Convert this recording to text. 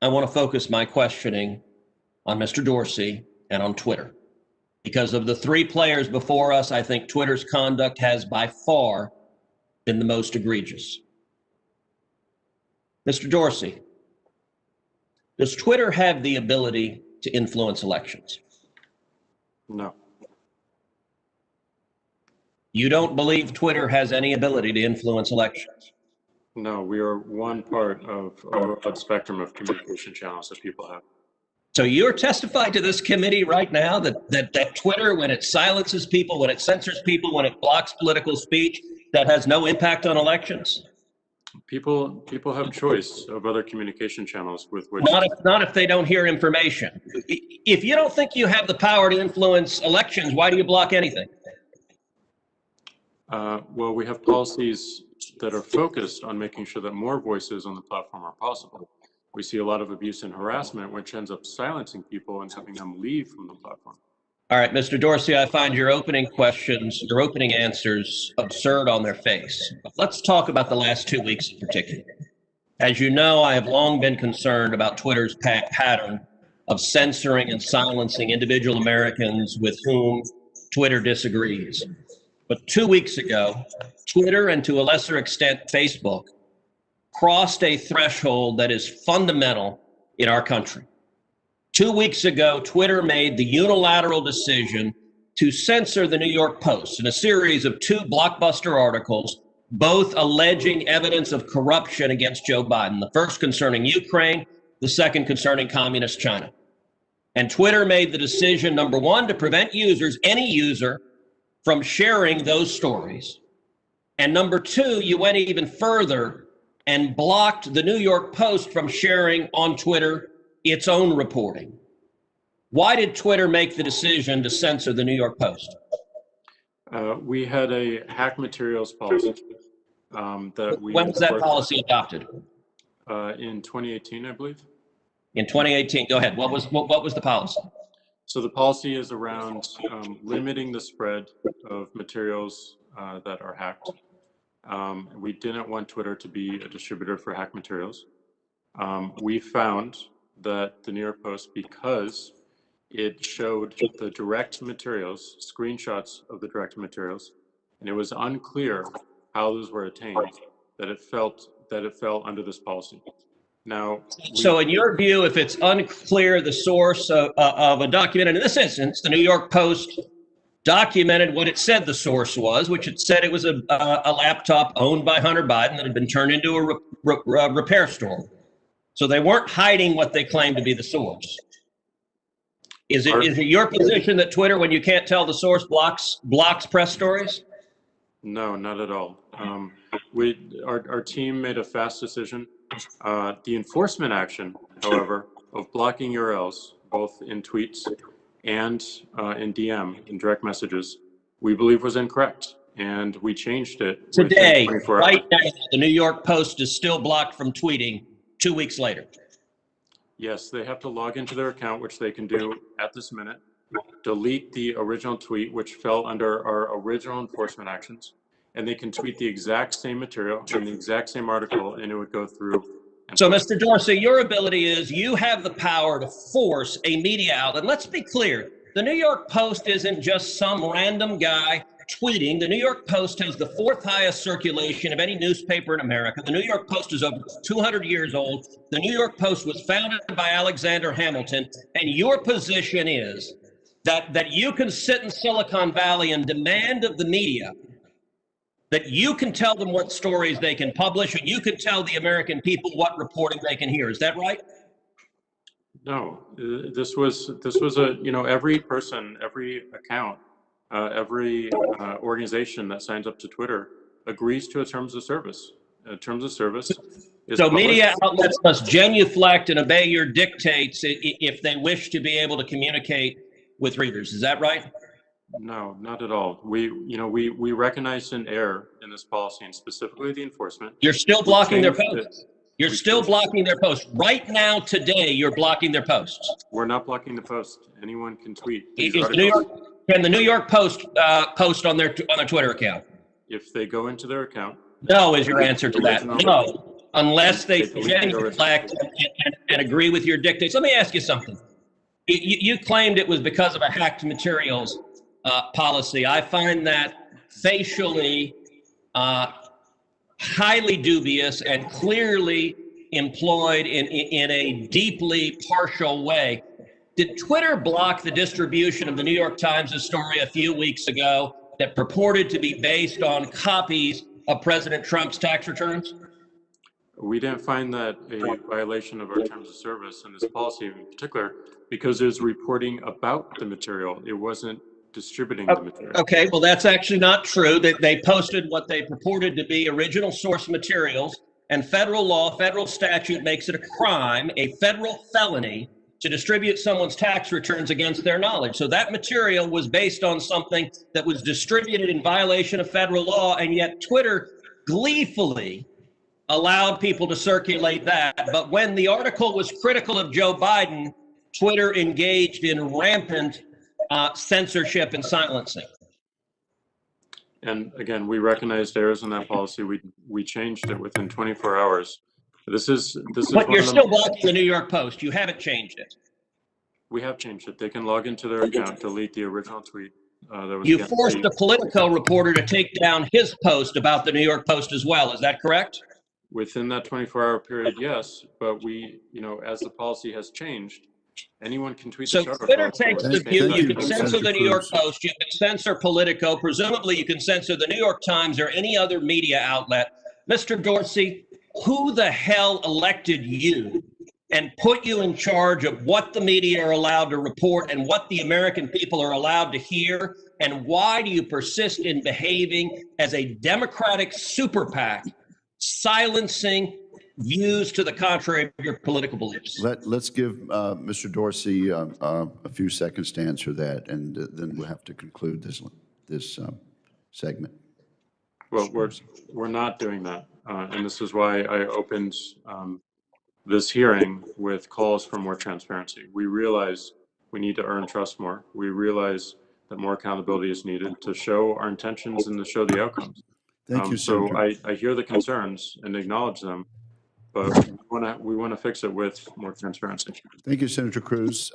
I want to focus my questioning on Mr. Dorsey and on Twitter. Because of the three players before us, I think Twitter's conduct has by far been the most egregious. Mr. Dorsey, does Twitter have the ability to influence elections? No. You don't believe Twitter has any ability to influence elections? No, we are one part of a broad spectrum of communication channels that people have. So you're testifying to this committee right now that Twitter, when it silences people, when it censors people, when it blocks political speech, that has no impact on elections? People have choice of other communication channels with which. Not if they don't hear information. If you don't think you have the power to influence elections, why do you block anything? Well, we have policies that are focused on making sure that more voices on the platform are possible. We see a lot of abuse and harassment, which ends up silencing people and having them leave from the platform. All right, Mr. Dorsey, I find your opening questions, your opening answers absurd on their face. But let's talk about the last 2 weeks in particular. As you know, I have long been concerned about Twitter's pattern of censoring and silencing individual Americans with whom Twitter disagrees. But 2 weeks ago, Twitter, and to a lesser extent Facebook, crossed a threshold that is fundamental in our country. 2 weeks ago, Twitter made the unilateral decision to censor the New York Post in a series of 2 blockbuster articles, both alleging evidence of corruption against Joe Biden, the first concerning Ukraine, the second concerning communist China. And Twitter made the decision, number one, to prevent users, any user, from sharing those stories. And number two, you went even further and blocked the New York Post from sharing on Twitter its own reporting. Why did Twitter make the decision to censor the New York Post? We had a hack materials policy that we. When was that policy adopted? In 2018, I believe. In 2018, go ahead. What was the policy? So the policy is around limiting the spread of materials that are hacked. We didn't want Twitter to be a distributor for hack materials. We found that the New York Post, because it showed the direct materials, screenshots of the direct materials, and it was unclear how those were attained, that it fell under this policy. Now, so in your view, if it's unclear the source of a document, and in this instance, the New York Post documented what it said the source was, which it said it was a laptop owned by Hunter Biden that had been turned into a repair store. So they weren't hiding what they claimed to be the source. Is it your position that Twitter, when you can't tell the source, blocks press stories? No, not at all. Our team made a fast decision. The enforcement action, however, of blocking URLs, both in tweets and in DM, in direct messages, we believe was incorrect. And we changed it. Today, right now, the New York Post is still blocked from tweeting 2 weeks later. Yes, they have to log into their account, which they can do at this minute, delete the original tweet, which fell under our original enforcement actions, and they can tweet the exact same material in the exact same article, and it would go through. So, Mr. Dorsey, your ability is you have the power to force a media outlet. Let's be clear. The New York Post isn't just some random guy tweeting. The New York Post has the 4th highest circulation of any newspaper in America. The New York Post is over 200 years old. The New York Post was founded by Alexander Hamilton. And your position is that you can sit in Silicon Valley and demand of the media that you can tell them what stories they can publish, and you can tell the American people what reporting they can hear. Is that right? No, this was a, every person, every account, every organization that signs up to Twitter agrees to a terms of service. Terms of service is so media outlets must genuflect and obey your dictates if they wish to be able to communicate with readers. Is that right? No, not at all. We recognize an error in this policy, and specifically the enforcement. You're still blocking their posts. You're still blocking their posts. Right now, today, you're blocking their posts. We're not blocking the post. Anyone can tweet. Can the New York Post post on their Twitter account? If they go into their account. No is your answer to that. No. unless they They deleted the original genuflect and agree with your dictates. Let me ask you something. You claimed it was because of a hacked materials policy. I find that facially highly dubious and clearly employed in a deeply partial way. Did Twitter block the distribution of the New York Times' story a few weeks ago that purported to be based on copies of President Trump's tax returns? We didn't find that a violation of our terms of service and this policy in particular because it was reporting about the material. It wasn't distributing the material. Okay, well, that's actually not true. They posted what they purported to be original source materials, and federal law, federal statute makes it a crime, a federal felony, to distribute someone's tax returns against their knowledge. So that material was based on something that was distributed in violation of federal law, and yet Twitter gleefully allowed people to circulate that. But when the article was critical of Joe Biden, Twitter engaged in rampant censorship and silencing. And again, we recognized errors in that policy. We changed it within 24 hours. This is. But you're still blocking the New York Post. You haven't changed it. We have changed it. They can log into their account, delete the original tweet. That was you forced a Politico reporter to take down his post about the New York Post as well. Is that correct? Within that 24-hour period, yes. But we, as the policy has changed, anyone can tweet. So the Twitter takes the view you can censor Senator the New York Cruz. Post, you can censor Politico, presumably you can censor the New York Times or any other media outlet. Mr. Dorsey, who the hell elected you and put you in charge of what the media are allowed to report and what the American people are allowed to hear? And why do you persist in behaving as a Democratic super PAC, silencing views to the contrary of your political beliefs? Let's give Mr. Dorsey a few seconds to answer that, and then we'll have to conclude this segment. Well, we're not doing that, and this is why I opened this hearing with calls for more transparency. We realize we need to earn trust more. We realize that more accountability is needed to show our intentions and to show the outcomes. Thank you, so Senator. I hear the concerns and acknowledge them, but we want to fix it with more transparency. Thank you, Senator Cruz.